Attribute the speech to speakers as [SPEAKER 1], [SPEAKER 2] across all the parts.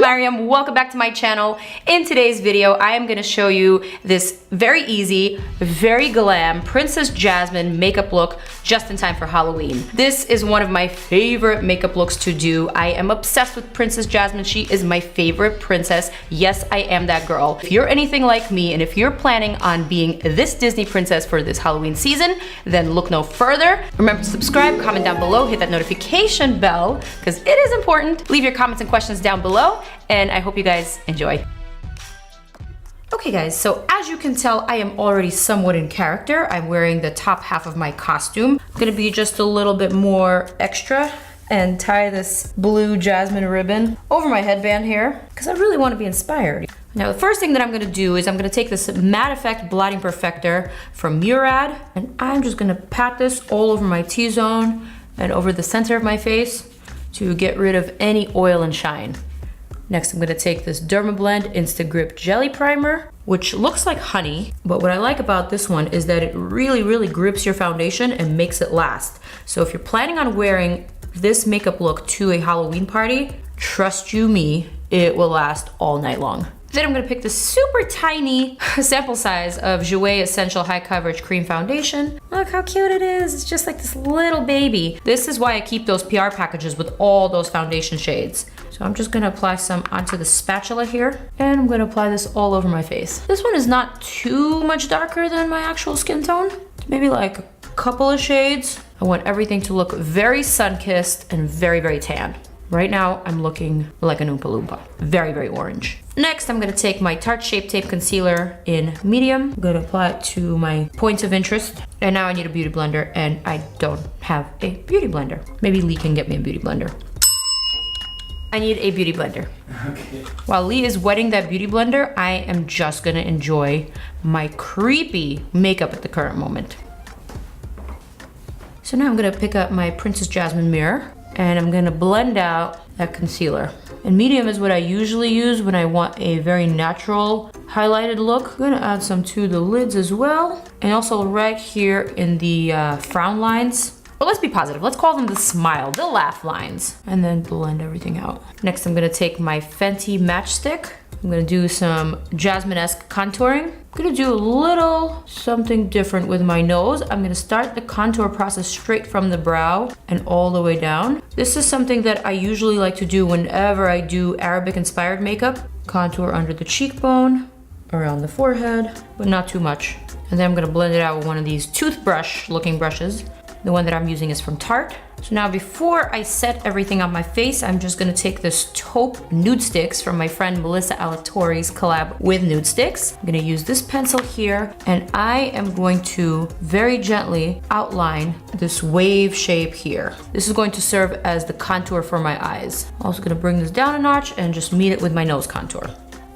[SPEAKER 1] I'm Mariam, welcome back to my channel. In today's video, I am gonna show you this very easy, very glam Princess Jasmine makeup look just in time for Halloween. This is one of my favorite makeup looks to do. I am obsessed with Princess Jasmine. She is my favorite princess. Yes, I am that girl. If you're anything like me, and if you're planning on being this Disney princess for this Halloween season, then look no further. Remember to subscribe, comment down below, hit that notification bell, because it is important. Leave your comments and questions down below, and I hope you guys enjoy. Okay guys, so as you can tell, I am already somewhat in character. I'm wearing the top half of my costume. I'm gonna be just a little bit more extra and tie this blue jasmine ribbon over my headband here, because I really want to be inspired. Now the first thing that I'm gonna do is I'm gonna take this Matte Effect Blotting Perfector from Murad, and I'm just gonna pat this all over my T-zone and over the center of my face to get rid of any oil and shine. Next, I'm gonna take this Dermablend Insta Grip Jelly Primer, which looks like honey, but what I like about this one is that it really grips your foundation and makes it last. So if you're planning on wearing this makeup look to a Halloween party, trust you me, it will last all night long. Then I'm gonna pick this super tiny sample size of Jouer Essential High Coverage Cream Foundation. Look how cute it is. It's just like this little baby. This is why I keep those PR packages with all those foundation shades. So I'm just gonna apply some onto the spatula here, and I'm gonna apply this all over my face. This one is not too much darker than my actual skin tone. Maybe like a couple of shades. I want everything to look very sun-kissed and very tan. Right now, I'm looking like an Oompa Loompa. Very orange. Next, I'm gonna take my Tarte Shape Tape Concealer in medium. I'm gonna apply it to my points of interest. And now I need a beauty blender, and I don't have a beauty blender. Maybe Lee can get me a beauty blender. I need a beauty blender. Okay. While Lee is wetting that beauty blender, I am just gonna enjoy my creepy makeup at the current moment. So now I'm gonna pick up my Princess Jasmine mirror, and I'm gonna blend out that concealer. And medium is what I usually use when I want a very natural highlighted look. I'm gonna add some to the lids as well, and also right here in the frown lines. But let's be positive, let's call them the smile, the laugh lines, and then blend everything out. Next, I'm gonna take my Fenty Matchstick. I'm gonna do some Jasmine-esque contouring. I'm gonna do a little something different with my nose. I'm gonna start the contour process straight from the brow and all the way down. This is something that I usually like to do whenever I do Arabic-inspired makeup. Contour under the cheekbone, around the forehead, but not too much. And then I'm gonna blend it out with one of these toothbrush-looking brushes. The one that I'm using is from Tarte. So now before I set everything on my face, I'm just gonna take this taupe nude sticks from my friend Melissa Alatorre's collab with Nude Sticks. I'm gonna use this pencil here, and I am going to very gently outline this wave shape here. This is going to serve as the contour for my eyes. I'm also gonna bring this down a notch and just meet it with my nose contour.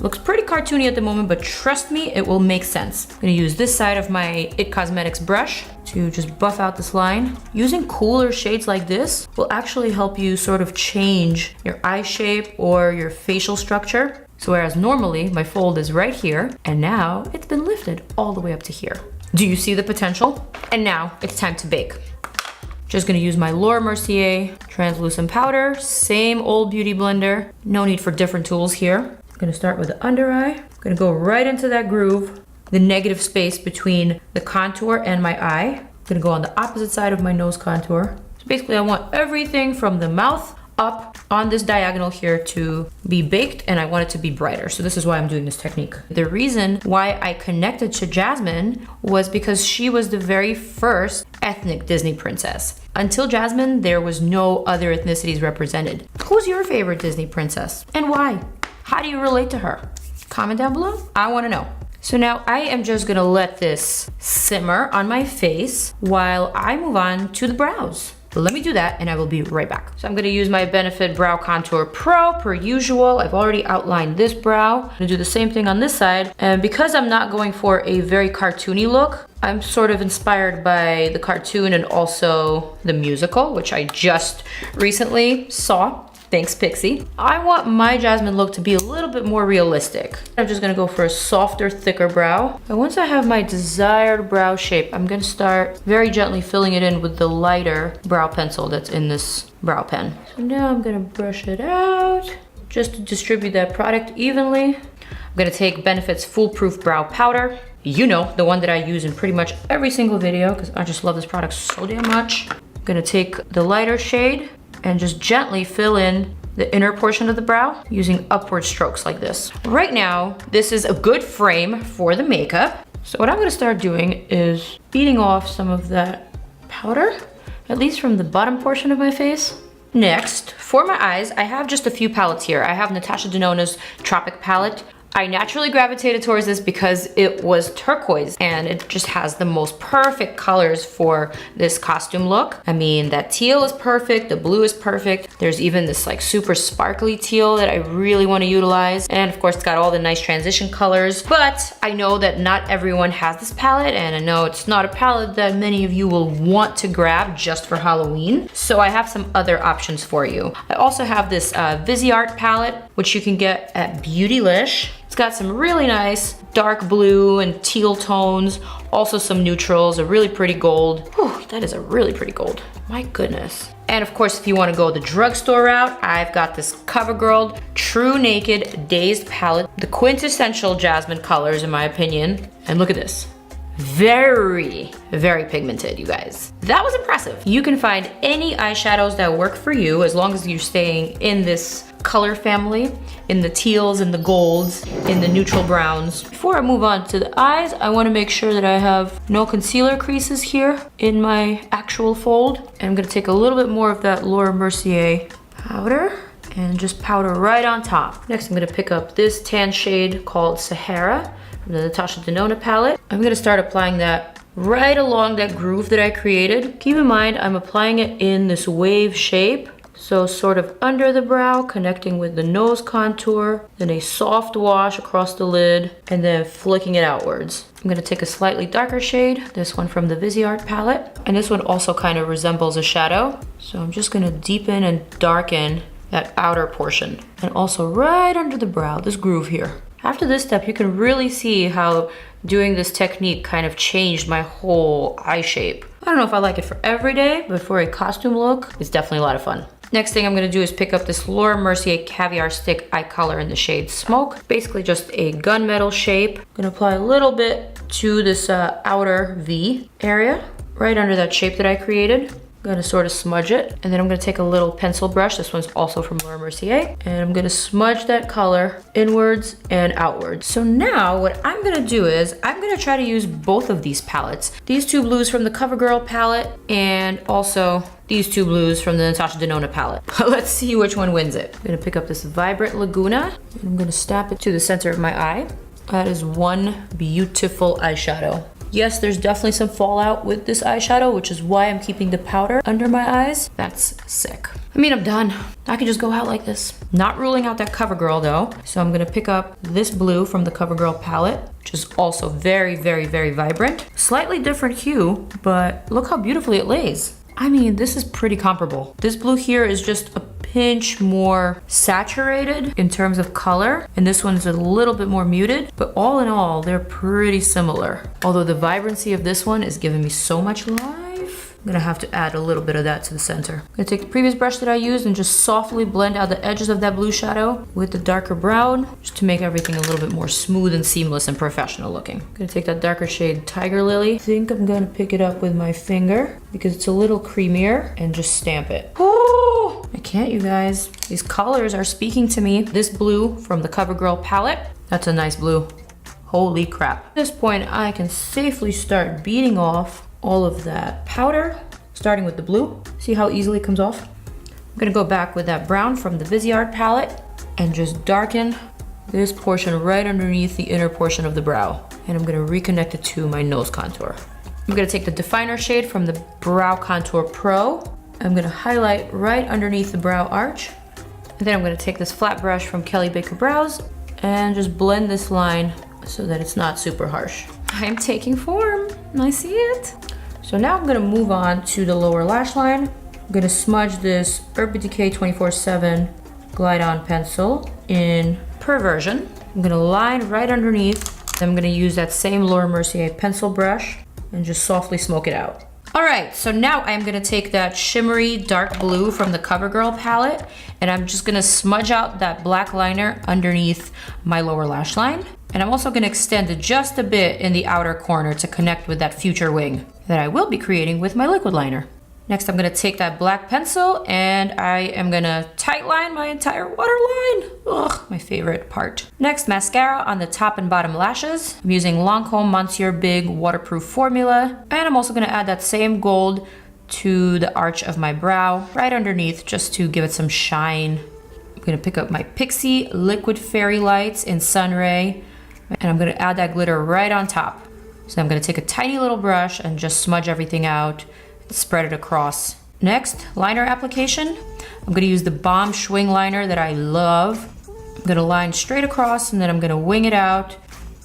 [SPEAKER 1] Looks pretty cartoony at the moment, but trust me, it will make sense. I'm gonna use this side of my IT Cosmetics brush to just buff out this line. Using cooler shades like this will actually help you sort of change your eye shape or your facial structure. So whereas normally my fold is right here, and now it's been lifted all the way up to here. Do you see the potential? And now it's time to bake. Just gonna use my Laura Mercier translucent powder, same old beauty blender. No need for different tools here. I'm gonna start with the under eye. I'm gonna go right into that groove, the negative space between the contour and my eye. I'm gonna go on the opposite side of my nose contour. So basically I want everything from the mouth up on this diagonal here to be baked, and I want it to be brighter. So this is why I'm doing this technique. The reason why I connected to Jasmine was because she was the very first ethnic Disney princess. Until Jasmine, there was no other ethnicities represented. Who's your favorite Disney princess and why? How do you relate to her? Comment down below, I wanna know. So now I am just gonna let this simmer on my face while I move on to the brows. So let me do that and I will be right back. So I'm gonna use my Benefit Brow Contour Pro per usual. I've already outlined this brow. I'm gonna do the same thing on this side. And because I'm not going for a very cartoony look, I'm sort of inspired by the cartoon and also the musical, which I just recently saw. Thanks, Pixie. I want my Jasmine look to be a little bit more realistic. I'm just gonna go for a softer, thicker brow. And once I have my desired brow shape, I'm gonna start very gently filling it in with the lighter brow pencil that's in this brow pen. So now I'm gonna brush it out. just to distribute that product evenly. I'm gonna take Benefit's Foolproof Brow Powder. You know, the one that I use in pretty much every single video because I just love this product so damn much. I'm gonna take the lighter shade and just gently fill in the inner portion of the brow using upward strokes like this. Right now, this is a good frame for the makeup. So what I'm gonna start doing is beating off some of that powder, at least from the bottom portion of my face. Next, for my eyes, I have just a few palettes here. I have Natasha Denona's Tropic palette. I naturally gravitated towards this because it was turquoise and it just has the most perfect colors for this costume look. I mean, that teal is perfect, the blue is perfect. There's even this like super sparkly teal that I really want to utilize. And of course, it's got all the nice transition colors. But I know that not everyone has this palette, and I know it's not a palette that many of you will want to grab just for Halloween. So I have some other options for you. I also have this Viseart palette, which you can get at Beautylish. It's got some really nice dark blue and teal tones, also some neutrals, a really pretty gold. Whew, that is a really pretty gold. My goodness. And of course, if you want to go the drugstore route, I've got this CoverGirl True Naked Dazed palette, the quintessential jasmine colors in my opinion. And look at this. Very, very pigmented, you guys. That was impressive. You can find any eyeshadows that work for you as long as you're staying in this color family, in the teals and the golds, in the neutral browns. Before I move on to the eyes, I want to make sure that I have no concealer creases here in my actual fold. And I'm gonna take a little bit more of that Laura Mercier powder and just powder right on top. Next, I'm gonna pick up this tan shade called Sahara from the Natasha Denona palette. I'm gonna start applying that right along that groove that I created. Keep in mind, I'm applying it in this wave shape. So sort of under the brow, connecting with the nose contour, then a soft wash across the lid, and then flicking it outwards. I'm gonna take a slightly darker shade, this one from the Viseart palette, and this one also kind of resembles a shadow. So I'm just gonna deepen and darken that outer portion. And also right under the brow, this groove here. After this step, you can really see how doing this technique kind of changed my whole eye shape. I don't know if I like it for every day, but for a costume look, it's definitely a lot of fun. Next thing I'm gonna do is pick up this Laura Mercier Caviar Stick eye color in the shade Smoke. Basically just a gunmetal shape. I'm gonna apply a little bit to this outer V area, right under that shape that I created. I'm gonna sort of smudge it, and then I'm gonna take a little pencil brush. This one's also from Laura Mercier, and I'm gonna smudge that color inwards and outwards. So now what I'm gonna do is I'm gonna try to use both of these palettes. These two blues from the CoverGirl palette, and also these two blues from the Natasha Denona palette. Let's see which one wins it. I'm gonna pick up this Vibrant Laguna, and I'm gonna stamp it to the center of my eye. That is one beautiful eyeshadow. Yes, there's definitely some fallout with this eyeshadow, which is why I'm keeping the powder under my eyes. That's sick. I mean, I'm done. I can just go out like this. Not ruling out that CoverGirl though. So I'm gonna pick up this blue from the CoverGirl palette, which is also very, very, very vibrant. Slightly different hue, but look how beautifully it lays. I mean, this is pretty comparable. This blue here is just a pinch more saturated in terms of color, and this one's a little bit more muted, but all in all, they're pretty similar. Although the vibrancy of this one is giving me so much life, I'm gonna have to add a little bit of that to the center. I'm gonna take the previous brush that I used and just softly blend out the edges of that blue shadow with the darker brown, just to make everything a little bit more smooth and seamless and professional looking. I'm gonna take that darker shade Tiger Lily. I think I'm gonna pick it up with my finger because it's a little creamier, and just stamp it. Oh, I can't, you guys. These colors are speaking to me. This blue from the CoverGirl palette, that's a nice blue. Holy crap. At this point, I can safely start beating off all of that powder, starting with the blue. See how easily it comes off? I'm gonna go back with that brown from the Viseart palette and just darken this portion right underneath the inner portion of the brow. And I'm gonna reconnect it to my nose contour. I'm gonna take the definer shade from the Brow Contour Pro. I'm gonna highlight right underneath the brow arch. And then I'm gonna take this flat brush from Kelly Baker Brows and just blend this line so that it's not super harsh. I'm taking form, I see it. So now I'm gonna move on to the lower lash line. I'm gonna smudge this Urban Decay 24/7 Glide On pencil in Perversion. I'm gonna line right underneath. Then I'm gonna use that same Laura Mercier pencil brush and just softly smoke it out. All right, so now I'm gonna take that shimmery dark blue from the CoverGirl palette, and I'm just gonna smudge out that black liner underneath my lower lash line. And I'm also gonna extend it just a bit in the outer corner to connect with that future wing that I will be creating with my liquid liner. Next, I'm gonna take that black pencil and I am gonna tight line my entire waterline. Ugh, my favorite part. Next, mascara on the top and bottom lashes. I'm using Lancome Monsieur Big Waterproof Formula. And I'm also gonna add that same gold to the arch of my brow, right underneath, just to give it some shine. I'm gonna pick up my Pixie Liquid Fairy Lights in Sunray, and I'm gonna add that glitter right on top. So I'm gonna take a tiny little brush and just smudge everything out, spread it across. Next, liner application. I'm gonna use the Balm Schwing liner that I love. I'm gonna line straight across and then I'm gonna wing it out.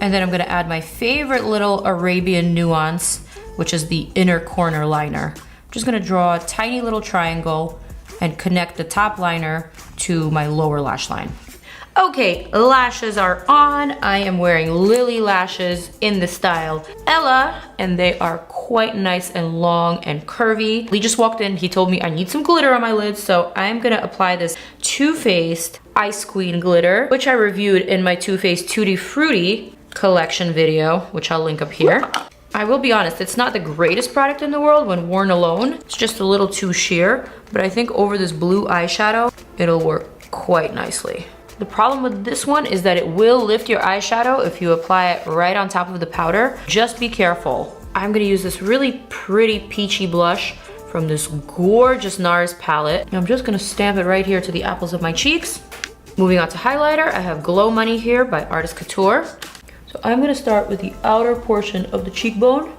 [SPEAKER 1] And then I'm gonna add my favorite little Arabian nuance, which is the inner corner liner. I'm just gonna draw a tiny little triangle and connect the top liner to my lower lash line. Okay, lashes are on. I am wearing Lily lashes in the style Ella, and they are quite nice and long and curvy. Lee just walked in, he told me I need some glitter on my lids, so I'm gonna apply this Too Faced Ice Queen glitter, which I reviewed in my Too Faced Tutti Frutti collection video, which I'll link up here. I will be honest, it's not the greatest product in the world when worn alone. It's just a little too sheer, but I think over this blue eyeshadow, it'll work quite nicely. The problem with this one is that it will lift your eyeshadow if you apply it right on top of the powder. Just be careful. I'm gonna use this really pretty peachy blush from this gorgeous NARS palette. And I'm just gonna stamp it right here to the apples of my cheeks. Moving on to highlighter, I have Glow Money here by Artist Couture. So I'm gonna start with the outer portion of the cheekbone.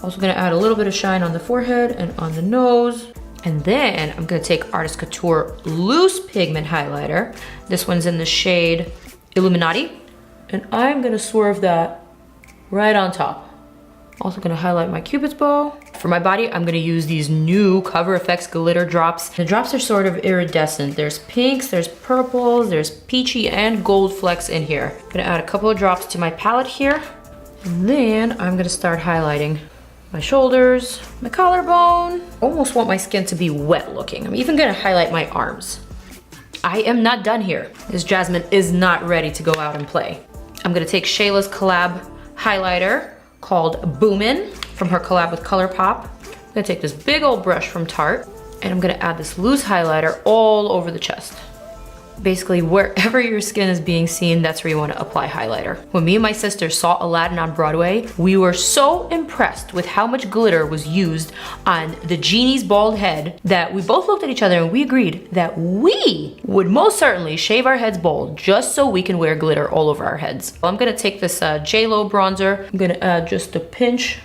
[SPEAKER 1] Also gonna add a little bit of shine on the forehead and on the nose. And then I'm gonna take Artist Couture Loose Pigment Highlighter. This one's in the shade Illuminati. And I'm gonna swerve that right on top. Also gonna highlight my Cupid's bow. For my body, I'm gonna use these new Cover FX glitter drops. The drops are sort of iridescent. There's pinks, there's purples, there's peachy and gold flecks in here. I'm gonna add a couple of drops to my palette here. And then I'm gonna start highlighting my shoulders, my collarbone. Almost want my skin to be wet looking. I'm even gonna highlight my arms. I am not done here. This Jasmine is not ready to go out and play. I'm gonna take Shayla's collab highlighter called Boomin' from her collab with ColourPop. I'm gonna take this big old brush from Tarte and I'm gonna add this loose highlighter all over the chest. Basically, wherever your skin is being seen, that's where you want to apply highlighter. When me and my sister saw Aladdin on Broadway, we were so impressed with how much glitter was used on the genie's bald head that we both looked at each other and we agreed that we would most certainly shave our heads bald just so we can wear glitter all over our heads. I'm gonna take this J.Lo bronzer. I'm gonna add just a pinch.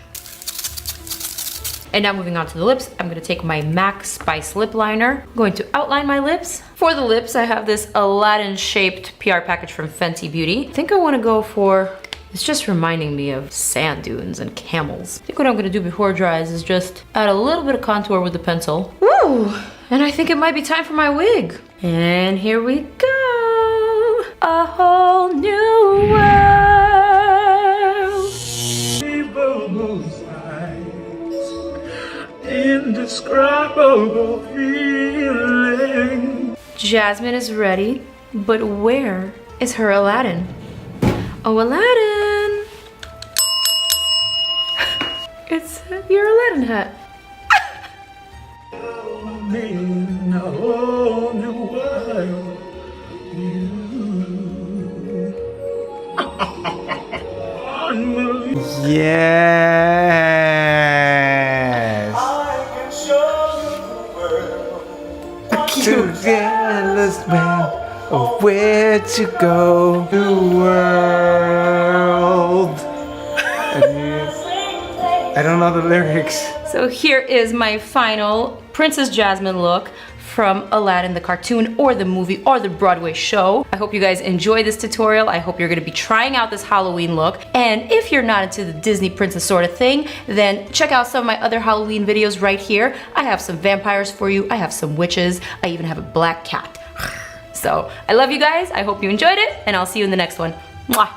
[SPEAKER 1] And now moving on to the lips, I'm gonna take my MAC Spice lip liner. I'm going to outline my lips. For the lips, I have this Aladdin shaped PR package from Fenty Beauty. I think I wanna go for, it's just reminding me of sand dunes and camels. I think what I'm gonna do before it dries is just add a little bit of contour with the pencil. Woo! And I think it might be time for my wig. And here we go. A whole new world. Indescribable feeling. Jasmine is ready, but where is her Aladdin? Oh, Aladdin! It's your Aladdin hat. In a whole new world.
[SPEAKER 2] Yes. To jealous man of where to go. New world. I don't know the lyrics.
[SPEAKER 1] So here is my final Princess Jasmine look from Aladdin the cartoon or the movie or the Broadway show. I hope you guys enjoy this tutorial. I hope you're gonna be trying out this Halloween look. And if you're not into the Disney princess sort of thing, then check out some of my other Halloween videos right here. I have some vampires for you. I have some witches. I even have a black cat. So I love you guys. I hope you enjoyed it and I'll see you in the next one. Mwah.